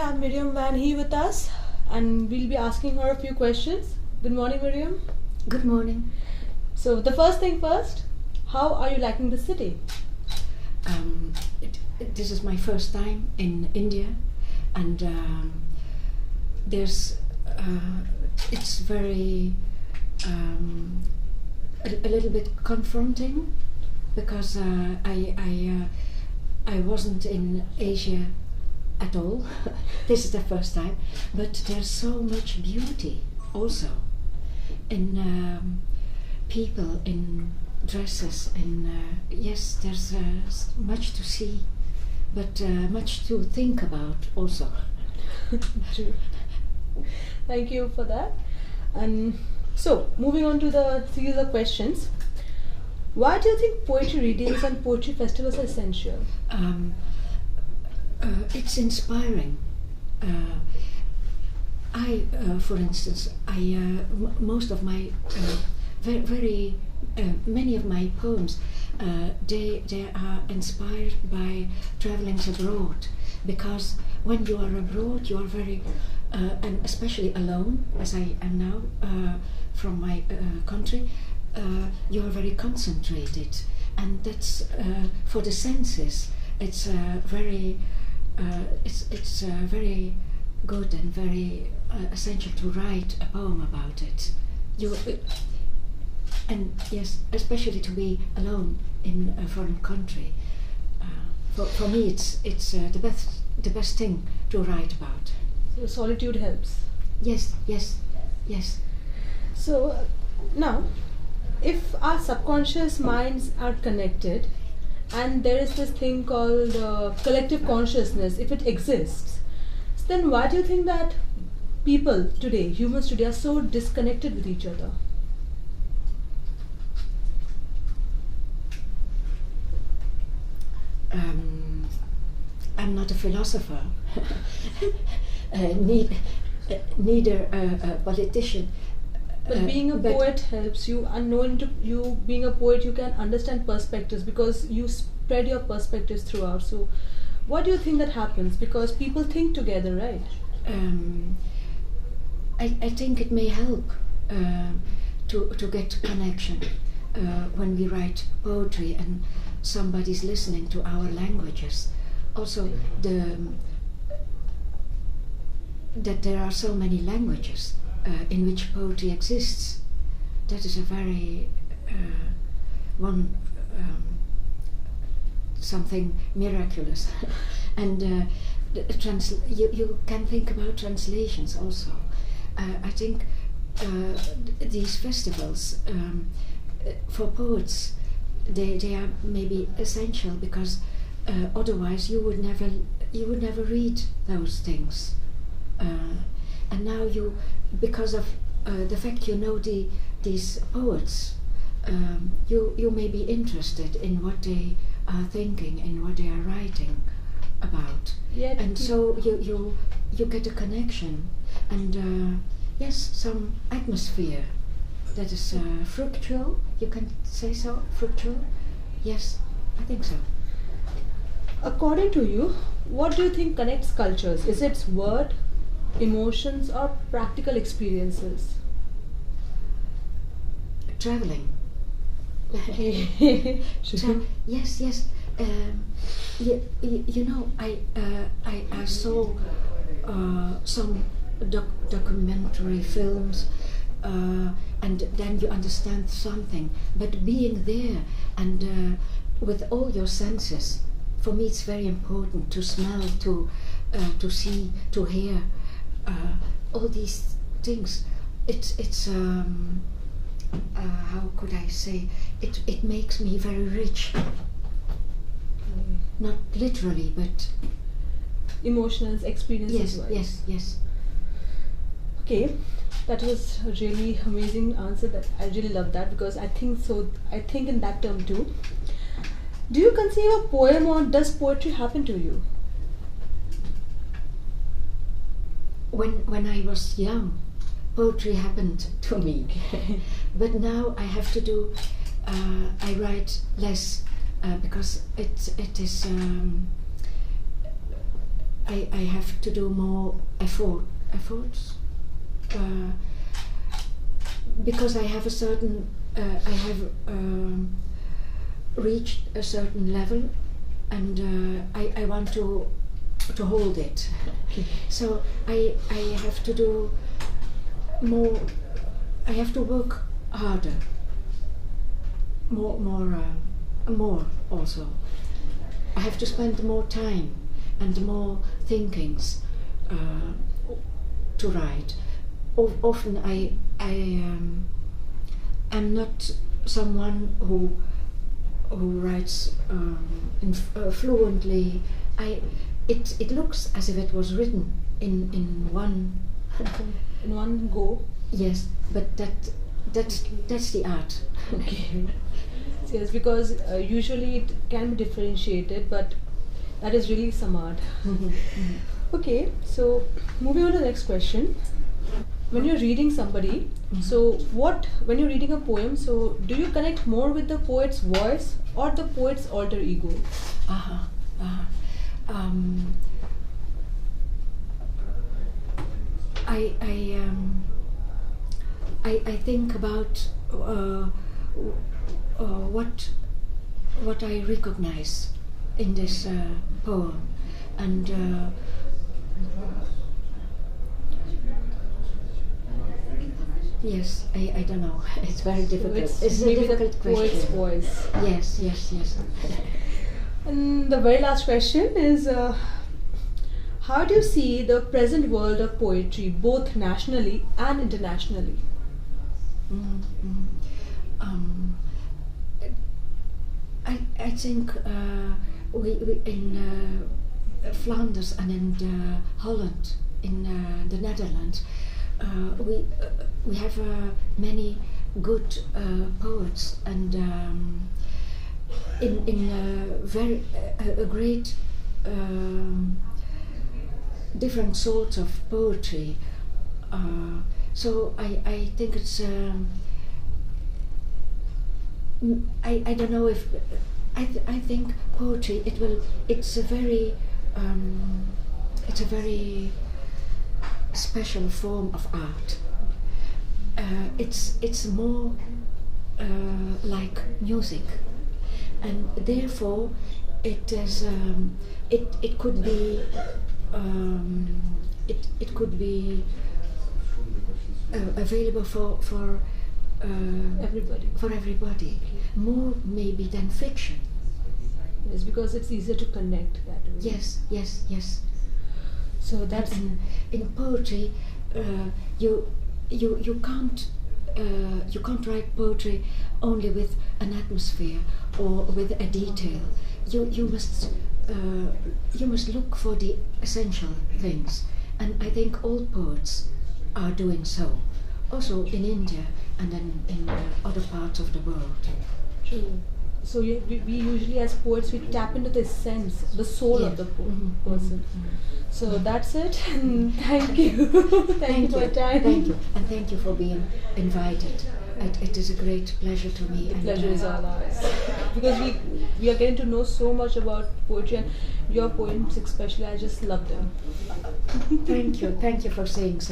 have Miriam Van Hee with us, and we'll be asking her a few questions. Good morning, Miriam. Good morning. So the first thing first, how are you liking the city? This is my first time in India, and it's very a little bit confronting because I wasn't in Asia at all. This is the first time, but there's so much beauty also in people, in dresses, in yes, there's much to see, but much to think about also. True. Thank you for that. And so, moving on to the series of questions. Why do you think poetry readings and poetry festivals are essential? It's inspiring. For instance, most of my many of my poems, they are inspired by travelings abroad, because when you are abroad, you are very, and especially alone, as I am now from my country, you are very concentrated, and that's for the senses. It's very good and very essential to write a poem about it. And yes, especially to be alone in a foreign country. For me, it's the best thing to write about. So solitude helps. Yes. So now, if our subconscious minds are connected, and there is this thing called collective consciousness, if it exists, then why do you think that people today, humans today, are so disconnected with each other? I'm not a philosopher, neither a politician. But being a poet helps you, and you being a poet, you can understand perspectives because you spread your perspectives throughout. So, what do you think that happens? Because people think together, right? I think it may help to get connection when we write poetry and somebody's listening to our languages. Also, that there are so many languages in which poetry exists. That is a very something miraculous. And you can think about translations also. I think these festivals for poets, they are maybe essential, because otherwise you would never read those things. And now because of the fact you know these poets, you may be interested in what they are thinking, in what they are writing about. And so you get a connection, and yes, some atmosphere that is fructual. You can say so, fructual. Yes, I think so. According to you, what do you think connects cultures? Is it word, emotions, or practical experiences? Traveling. Yes. You know, I saw some documentary films, and then you understand something. But being there and with all your senses, for me it's very important to smell, to see, to hear, all these things. It's how could I say? It makes me very rich. Not literally, but emotional experiences. Yes. Okay, that was a really amazing answer. That I really love that, because I think so. I think in that term too. Do you conceive a poem, or does poetry happen to you? When I was young, poetry happened to me, but now I have to do. I write less because it is. I have to do more efforts, because I have a certain, I have reached a certain level, and I want to hold it. So I have to do more. I have to work harder. More also. I have to spend more time and more thinkings to write. Often I am not someone who writes fluently. It looks as if it was written in one in one go. Yes, but that's the art. Okay. Yes, because usually it can be differentiated, but that is really some art. Okay, so moving on to the next question. When you're reading somebody, so when you're reading a poem, so do you connect more with the poet's voice or the poet's alter ego? I think about what I recognize in this poem, and yes, I don't know. It's very difficult. So it's a maybe difficult the poet's question. voice. Yes. And the very last question is, how do you see the present world of poetry, both nationally and internationally? I think we in Flanders and in Holland, in the Netherlands, we have many good poets, and in very a great different sorts of poetry. So I think it's I don't know if I think poetry it's a very special form of art. It's more like music, and therefore it is it could be it could be available for everybody, more maybe than fiction. Yes, because it's easier to connect that way. Yes. So that's in poetry, you can't write poetry only with an atmosphere or with a detail. You must look for the essential things, and I think all poets are doing so, also in India and in other parts of the world. true. So we usually as poets we tap into the sense, the soul of the person. So that's it. Thank you. Thank you for your time. Thank you, and thank you for being invited. It is a great pleasure to me. The pleasure is all ours. Because we are getting to know so much about poetry, and your poems especially, I just love them. Thank you for saying so.